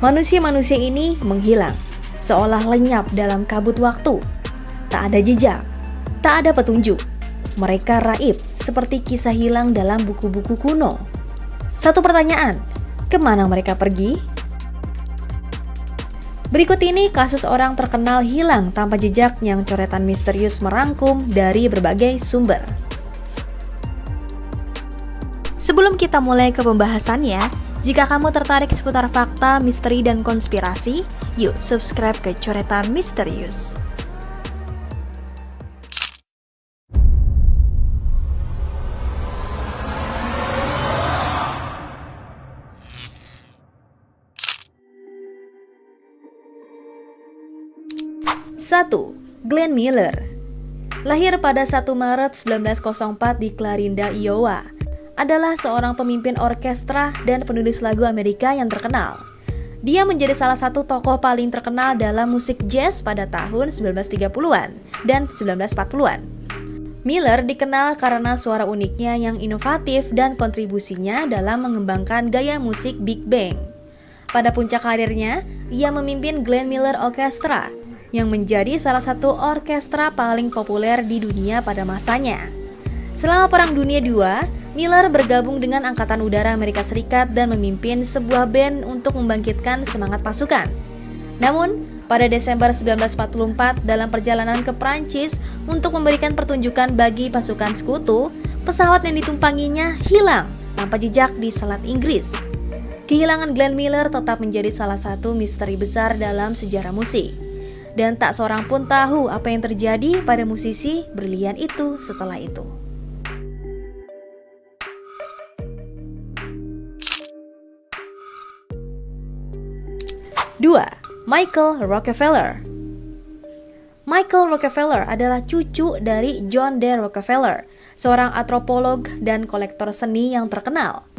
Manusia-manusia ini menghilang, seolah lenyap dalam kabut waktu. Tak ada jejak, tak ada petunjuk. Mereka raib seperti kisah hilang dalam buku-buku kuno. Satu pertanyaan, kemana mereka pergi? Berikut ini kasus orang terkenal hilang tanpa jejak yang coretan misterius merangkum dari berbagai sumber. Sebelum kita mulai ke pembahasannya, jika kamu tertarik seputar fakta, misteri, dan konspirasi, yuk subscribe ke Coretan Misterius. Satu, Glenn Miller. Lahir pada 1 Maret 1904 di Clarinda, Iowa, adalah seorang pemimpin orkestra dan penulis lagu Amerika yang terkenal. Dia menjadi salah satu tokoh paling terkenal dalam musik jazz pada tahun 1930-an dan 1940-an. Miller dikenal karena suara uniknya yang inovatif dan kontribusinya dalam mengembangkan gaya musik Big Bang. Pada puncak karirnya, ia memimpin Glenn Miller Orchestra, yang menjadi salah satu orkestra paling populer di dunia pada masanya. Selama Perang Dunia II, Miller bergabung dengan Angkatan Udara Amerika Serikat dan memimpin sebuah band untuk membangkitkan semangat pasukan. Namun, pada Desember 1944 dalam perjalanan ke Prancis untuk memberikan pertunjukan bagi pasukan sekutu, pesawat yang ditumpanginya hilang tanpa jejak di Selat Inggris. Kehilangan Glenn Miller tetap menjadi salah satu misteri besar dalam sejarah musik. Dan tak seorang pun tahu apa yang terjadi pada musisi brilian itu setelah itu. 2. Michael Rockefeller. Michael Rockefeller adalah cucu dari John D. Rockefeller, seorang antropolog dan kolektor seni yang terkenal.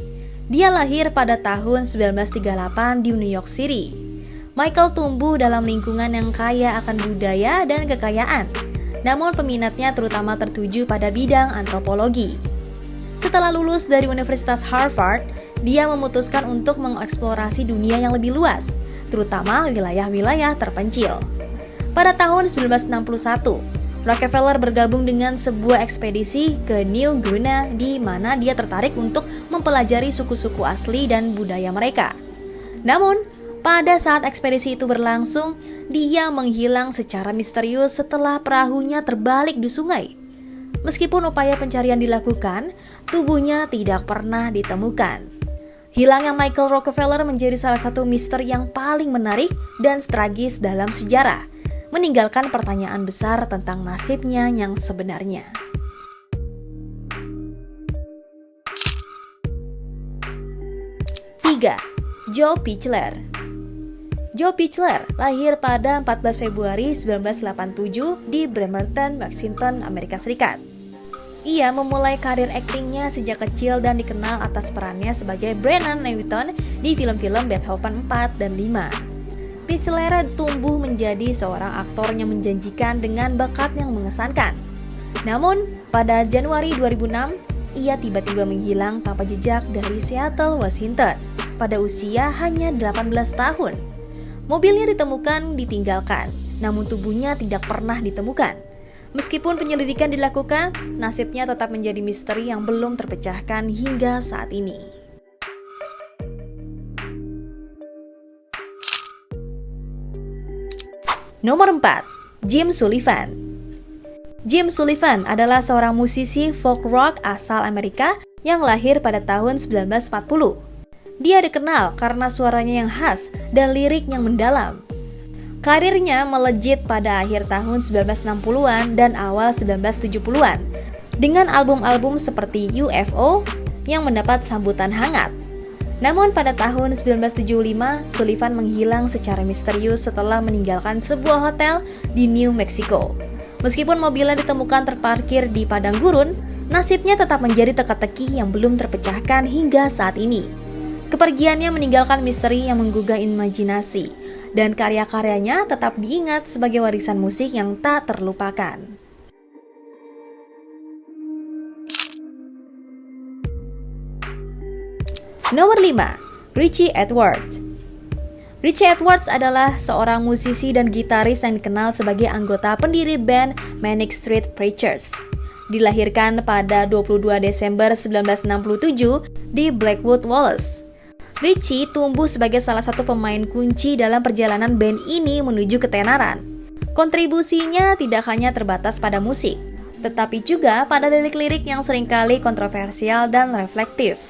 Dia lahir pada tahun 1938 di New York City. Michael tumbuh dalam lingkungan yang kaya akan budaya dan kekayaan, namun peminatnya terutama tertuju pada bidang antropologi. Setelah lulus dari Universitas Harvard, dia memutuskan untuk mengeksplorasi dunia yang lebih luas, terutama wilayah-wilayah terpencil. Pada tahun 1961, Rockefeller bergabung dengan sebuah ekspedisi ke New Guinea di mana dia tertarik untuk mempelajari suku-suku asli dan budaya mereka. Namun, pada saat ekspedisi itu berlangsung, dia menghilang secara misterius setelah perahunya terbalik di sungai. Meskipun upaya pencarian dilakukan, tubuhnya tidak pernah ditemukan. Hilangnya Michael Rockefeller menjadi salah satu misteri yang paling menarik dan tragis dalam sejarah, meninggalkan pertanyaan besar tentang nasibnya yang sebenarnya. 3. Joe Pichler. Joe Pichler lahir pada 14 Februari 1987 di Bremerton, Washington, Amerika Serikat. Ia memulai karir aktingnya sejak kecil dan dikenal atas perannya sebagai Brennan Newton di film-film Beethoven 4 dan 5. Pichler tumbuh menjadi seorang aktor yang menjanjikan dengan bakat yang mengesankan. Namun, pada Januari 2006, ia tiba-tiba menghilang tanpa jejak dari Seattle, Washington pada usia hanya 18 tahun. Mobilnya ditemukan ditinggalkan, namun tubuhnya tidak pernah ditemukan. Meskipun penyelidikan dilakukan, nasibnya tetap menjadi misteri yang belum terpecahkan hingga saat ini. Nomor 4. Jim Sullivan. Jim Sullivan adalah seorang musisi folk rock asal Amerika yang lahir pada tahun 1940. Dia dikenal karena suaranya yang khas dan lirik yang mendalam. Karirnya melejit pada akhir tahun 1960-an dan awal 1970-an dengan album-album seperti UFO yang mendapat sambutan hangat. Namun pada tahun 1975, Sullivan menghilang secara misterius setelah meninggalkan sebuah hotel di New Mexico. Meskipun mobilnya ditemukan terparkir di padang gurun, nasibnya tetap menjadi teka-teki yang belum terpecahkan hingga saat ini. Kepergiannya meninggalkan misteri yang menggugah imajinasi, dan karya-karyanya tetap diingat sebagai warisan musik yang tak terlupakan. Nomor 5. Richie Edwards. Richie Edwards adalah seorang musisi dan gitaris yang dikenal sebagai anggota pendiri band Manic Street Preachers. Dilahirkan pada 22 Desember 1967 di Blackwood, Wales. Richie tumbuh sebagai salah satu pemain kunci dalam perjalanan band ini menuju ketenaran. Kontribusinya tidak hanya terbatas pada musik, tetapi juga pada lirik-lirik yang seringkali kontroversial dan reflektif.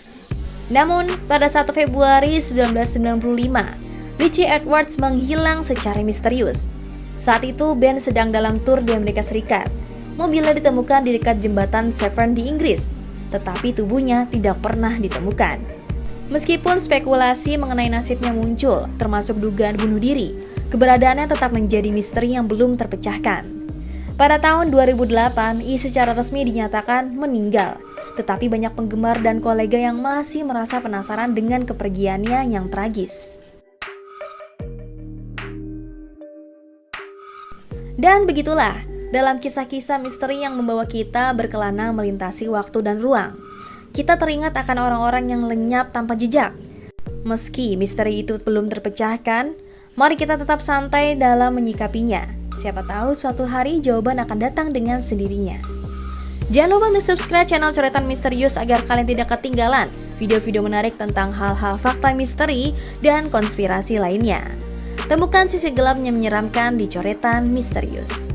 Namun, pada 1 Februari 1995, Richie Edwards menghilang secara misterius. Saat itu, band sedang dalam tur di Amerika Serikat. Mobilnya ditemukan di dekat jembatan Severn di Inggris, tetapi tubuhnya tidak pernah ditemukan. Meskipun spekulasi mengenai nasibnya muncul, termasuk dugaan bunuh diri, keberadaannya tetap menjadi misteri yang belum terpecahkan. Pada tahun 2008, ia secara resmi dinyatakan meninggal, tetapi banyak penggemar dan kolega yang masih merasa penasaran dengan kepergiannya yang tragis. Dan begitulah, dalam kisah-kisah misteri yang membawa kita berkelana melintasi waktu dan ruang, kita teringat akan orang-orang yang lenyap tanpa jejak. Meski misteri itu belum terpecahkan, mari kita tetap santai dalam menyikapinya. Siapa tahu suatu hari jawaban akan datang dengan sendirinya. Jangan lupa untuk subscribe channel Coretan Misterius agar kalian tidak ketinggalan video-video menarik tentang hal-hal fakta misteri dan konspirasi lainnya. Temukan sisi gelap yang menyeramkan di Coretan Misterius.